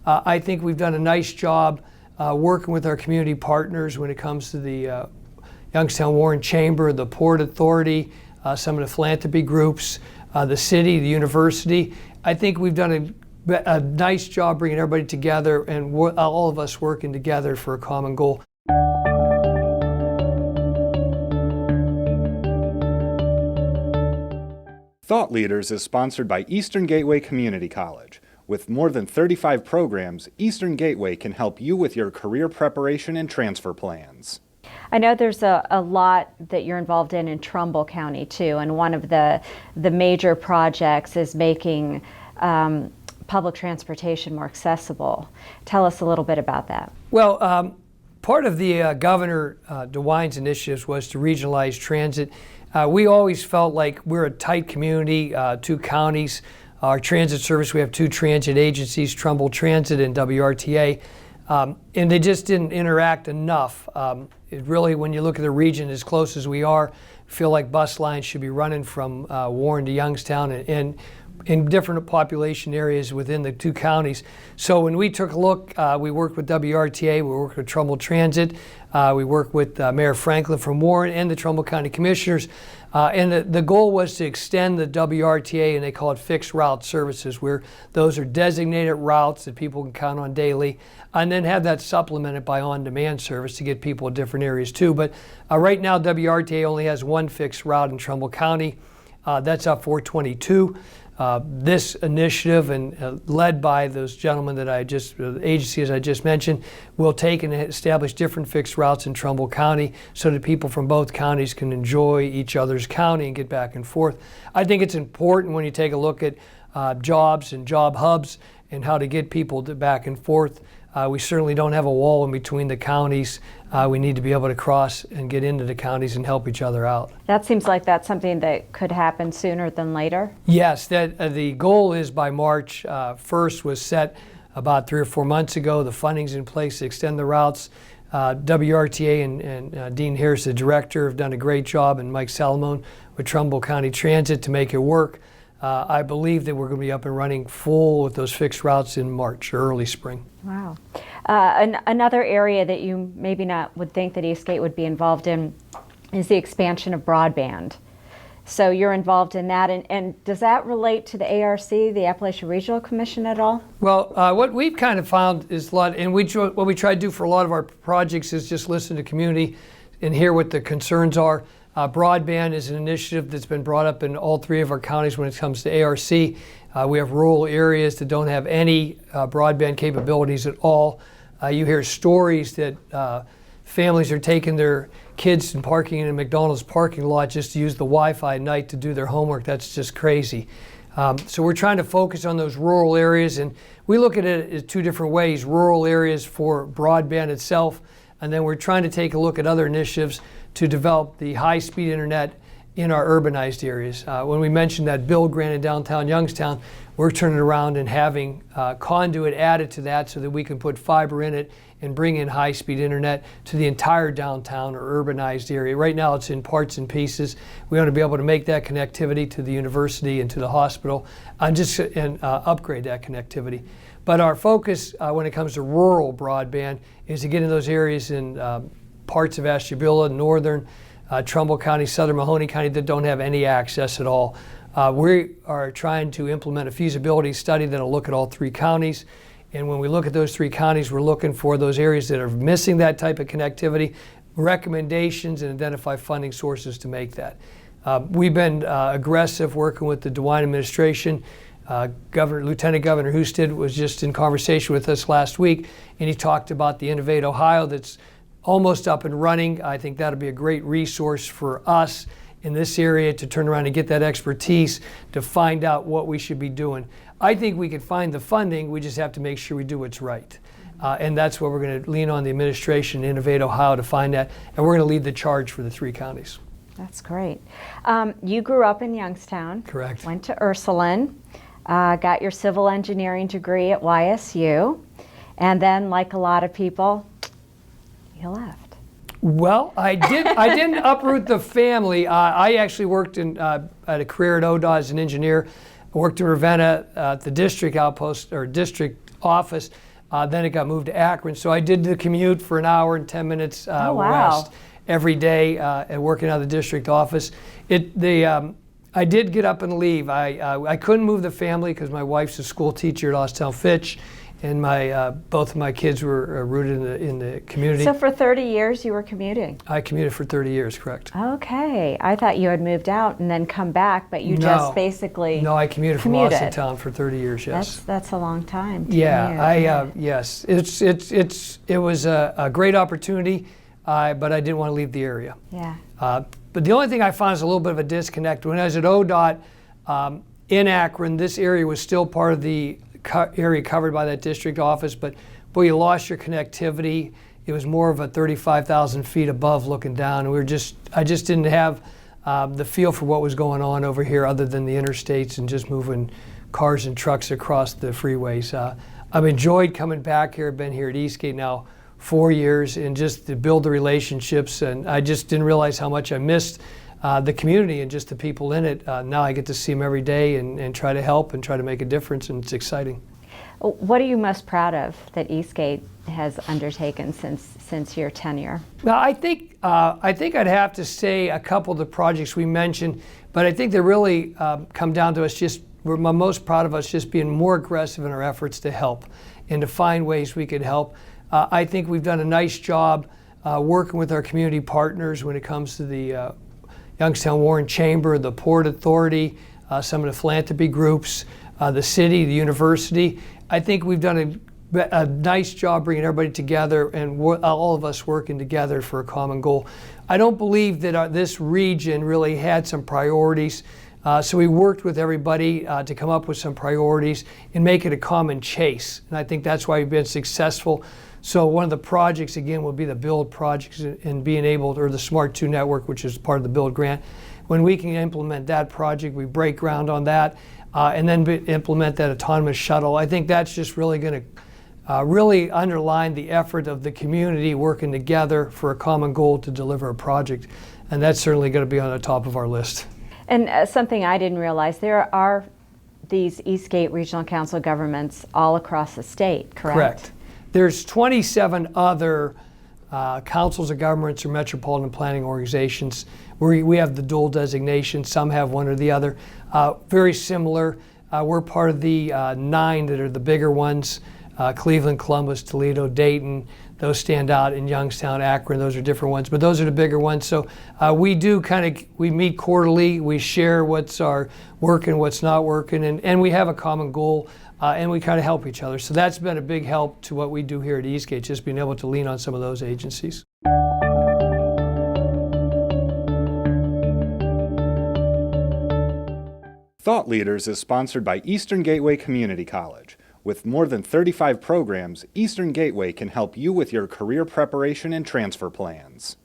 I think we've done a nice job working with our community partners when it comes to the Youngstown Warren Chamber, the Port Authority, some of the philanthropy groups, the city, the university. I think we've done a nice job bringing everybody together and all of us working together for a common goal. Thought Leaders is sponsored by Eastern Gateway Community College. With more than 35 programs, Eastern Gateway can help you with your career preparation and transfer plans. I know there's a lot that you're involved in Trumbull County too, and one of the major projects is making public transportation more accessible. Tell us a little bit about that. Well, part of the Governor DeWine's initiatives was to regionalize transit. We always felt like we're a tight community, 2 counties. Our transit service, we have 2 transit agencies, Trumbull Transit and WRTA, and they just didn't interact enough. It really, when you look at the region as close as we are, feel like bus lines should be running from Warren to Youngstown and in different population areas within the 2 counties. So when we took a look, we worked with WRTA, we worked with Trumbull Transit, we worked with Mayor Franklin from Warren and the Trumbull County Commissioners. And the goal was to extend the WRTA, and they call it fixed route services, where those are designated routes that people can count on daily, and then have that supplemented by on-demand service to get people to different areas too. But right now, WRTA only has 1 fixed route in Trumbull County. That's up 422. This initiative, and led by those gentlemen that the agencies I just mentioned, will take and establish different fixed routes in Trumbull County so that people from both counties can enjoy each other's county and get back and forth. I think it's important when you take a look at jobs and job hubs and how to get people back and forth. We certainly don't have a wall in between the counties. We need to be able to cross and get into the counties and help each other out. That seems like that's something that could happen sooner than later. Yes, the goal is by March 1st was set about 3 or 4 months ago. The funding's in place to extend the routes. WRTA and Dean Harris, the director, have done a great job, and Mike Salamone with Trumbull County Transit to make it work. I believe that we're going to be up and running full with those fixed routes in March or early spring. Wow. Another area that you maybe not would think that Eastgate would be involved in is the expansion of broadband. So you're involved in that, and does that relate to the ARC, the Appalachian Regional Commission, at all? Well, what we've kind of found is what we try to do for a lot of our projects is just listen to community and hear what the concerns are. Broadband is an initiative that's been brought up in all 3 of our counties when it comes to ARC. We have rural areas that don't have any broadband capabilities at all. You hear stories that families are taking their kids and parking in a McDonald's parking lot just to use the Wi-Fi at night to do their homework. That's just crazy. So we're trying to focus on those rural areas, and we look at it in 2 different ways. Rural areas for broadband itself, and then we're trying to take a look at other initiatives to develop the high-speed internet in our urbanized areas. When we mentioned that bill grant in downtown Youngstown, we're turning around and having conduit added to that so that we can put fiber in it and bring in high-speed internet to the entire downtown or urbanized area. Right now it's in parts and pieces. We want to be able to make that connectivity to the university and to the hospital and upgrade that connectivity. But our focus when it comes to rural broadband is to get in those areas in parts of Ashtabula, northern Trumbull County, southern Mahoning County that don't have any access at all. We are trying to implement a feasibility study that'll look at all 3 counties. And when we look at those 3 counties, we're looking for those areas that are missing that type of connectivity, recommendations, and identify funding sources to make that. We've been aggressive working with the DeWine administration. Lieutenant Governor Husted was just in conversation with us last week, and he talked about the Innovate Ohio that's almost up and running. I think that'll be a great resource for us in this area to turn around and get that expertise to find out what we should be doing. I think we can find the funding, we just have to make sure we do what's right. And that's what we're going to lean on the administration, Innovate Ohio, to find that, and we're going to lead the charge for the 3 counties. That's great. You grew up in Youngstown. Correct. Went to Ursuline, got your civil engineering degree at YSU, and then, like a lot of people, you left. Well, I didn't uproot the family. I actually worked at a career at ODOT as an engineer. I worked in Ravenna at the district outpost or district office. Then it got moved to Akron. So I did the commute for an hour and 10 minutes Oh, wow. west every day and working out of the district office. I did get up and leave. I couldn't move the family because my wife's a school teacher at Austin Fitch, and both of my kids were rooted in the community. So for 30 years you were commuting? I commuted for 30 years, correct. Okay. I thought you had moved out and then come back, but you just basically No, I commuted from Austintown for 30 years, yes. That's a long time to Yeah, commute. yes. It was a great opportunity, but I didn't want to leave the area. Yeah. But the only thing I found is a little bit of a disconnect. When I was at ODOT in Akron, this area was still part of the area covered by that district office, but boy, you lost your connectivity. It was more of a 35,000 feet above looking down. And I just didn't have the feel for what was going on over here other than the interstates and just moving cars and trucks across the freeways. I've enjoyed coming back here. I've been here at Eastgate now 4 years, and just to build the relationships, and I just didn't realize how much I missed the community and just the people in it. Now I get to see them every day and try to help and try to make a difference, and it's exciting. What are you most proud of that Eastgate has undertaken since your tenure? Now I think I'd have to say a couple of the projects we mentioned, but I think they really come down to us we're most proud of us just being more aggressive in our efforts to help and to find ways we could help. I think we've done a nice job working with our community partners when it comes to the Youngstown Warren Chamber, the Port Authority, some of the philanthropy groups, the city, the university. I think we've done a nice job bringing everybody together and all of us working together for a common goal. I don't believe that this region really had some priorities. So we worked with everybody to come up with some priorities and make it a common chase. And I think that's why we've been successful. So one of the projects, again, will be the BUILD projects and being able, or the Smart 2 network, which is part of the BUILD grant. When we can implement that project, we break ground on that and then implement that autonomous shuttle. I think that's just really going to really underline the effort of the community working together for a common goal to deliver a project. And that's certainly going to be on the top of our list. And something I didn't realize, there are these Eastgate Regional Council governments all across the state, correct? Correct. There's 27 other councils of governments or metropolitan planning organizations where we have the dual designation. Some have one or the other. Very similar. We're part of the 9 that are the bigger ones. Cleveland, Columbus, Toledo, Dayton. Those stand out. In Youngstown, Akron, those are different ones, but those are the bigger ones. So we meet quarterly. We share what's working, what's not working, and we have a common goal. And we kind of help each other. So that's been a big help to what we do here at Eastgate, just being able to lean on some of those agencies. Thought Leaders is sponsored by Eastern Gateway Community College. With more than 35 programs, Eastern Gateway can help you with your career preparation and transfer plans.